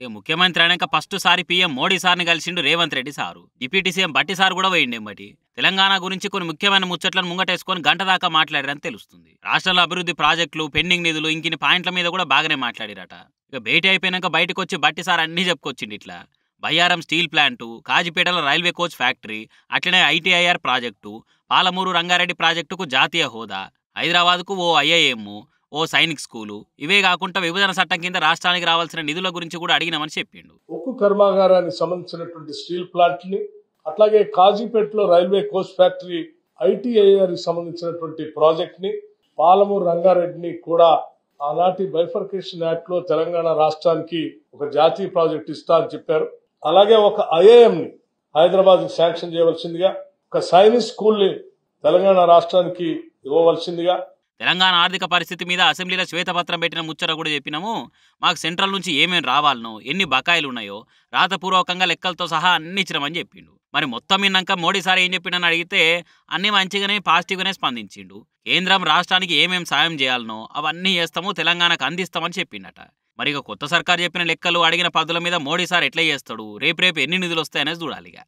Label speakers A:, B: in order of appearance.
A: ఇక ముఖ్యమంత్రి అయినాక ఫస్ట్ సారి పీఎం మోడీ సార్ని కలిసిండు Revanth Reddy sir. Deputy CM Bhatti sir కూడా పోయిండేంబటి. తెలంగాణ గురించి కొన్ని ముఖ్యమైన ముచ్చట్లను ముంగటేసుకొని గంట దాకా మాట్లాడారని తెలుస్తుంది. రాష్ట్రాల అభివృద్ధి ప్రాజెక్టులు, పెండింగ్ నిధులు, ఇంకిని పాయింట్ల మీద కూడా బాగానే మాట్లాడిరట. ఇక భేటీ అయిపోయినాక బయటకు వచ్చి బట్టి సార్ అన్నీ చెప్పుకొచ్చిండు. ఇట్లా బయ్యారం స్టీల్ ప్లాంటు, కాజిపేటలో రైల్వే కోచ్ ఫ్యాక్టరీ, అట్లనే ఐటీఐఆర్ ప్రాజెక్టు, పాలమూరు రంగారెడ్డి ప్రాజెక్టుకు జాతీయ హోదా, హైదరాబాద్కు ఓ ఐఐఎం, ఓ సైనిక్ స్కూలు, ఇవే కాకుండా విభజన చట్టం కింద రాష్ట్రానికి రావాల్సిన నిధుల గురించి కూడా అడిగినామని చెప్పిండు.
B: ఉక్కు కర్మాగారానికి సంబంధించినటువంటి స్టీల్ ప్లాంట్ ని, అట్లాగే కాజీపేటలో రైల్వే కోచ్ ఫ్యాక్టరీ, ఐటీఐఆర్ కి సంబంధించినటువంటి ప్రాజెక్ట్ ని, పాలమూరు రంగారెడ్డిని కూడా ఆనాటి బైఫర్కేషన్ యాక్ట్ లో తెలంగాణ రాష్ట్రానికి ఒక జాతీయ ప్రాజెక్ట్ ఇస్తా అని చెప్పారు. అలాగే ఒక ఐఐఎం ని హైదరాబాద్ కి శాంక్షన్ చేయవలసిందిగా, ఒక సైనిక్ స్కూల్ ని తెలంగాణ రాష్ట్రానికి ఇవ్వవలసిందిగా.
A: తెలంగాణ ఆర్థిక పరిస్థితి మీద అసెంబ్లీలో శ్వేతపత్రం పెట్టిన ముచ్చట కూడా చెప్పినాము. మాకు సెంట్రల్ నుంచి ఏమేమి రావాలనో, ఎన్ని బకాయిలు ఉన్నాయో రాతపూర్వకంగా లెక్కలతో సహా అన్ని ఇచ్చినామని చెప్పిండు. మరి మొత్తం విన్నాక మోడీ సార్ ఏం చెప్పిండని అడిగితే అన్ని మంచిగానే పాజిటివ్గానే స్పందించిండు. కేంద్రం రాష్ట్రానికి ఏమేమి సాయం చేయాలనో అవన్నీ చేస్తాము, తెలంగాణకు అందిస్తామని చెప్పిండట. మరి ఇక కొత్త సర్కార్ చెప్పిన లెక్కలు, అడిగిన పద్ధతుల మీద మోడీ సార్ ఎట్లా చేస్తాడు, రేపు ఎన్ని నిధులు వస్తాయనేది చూడాలిగా.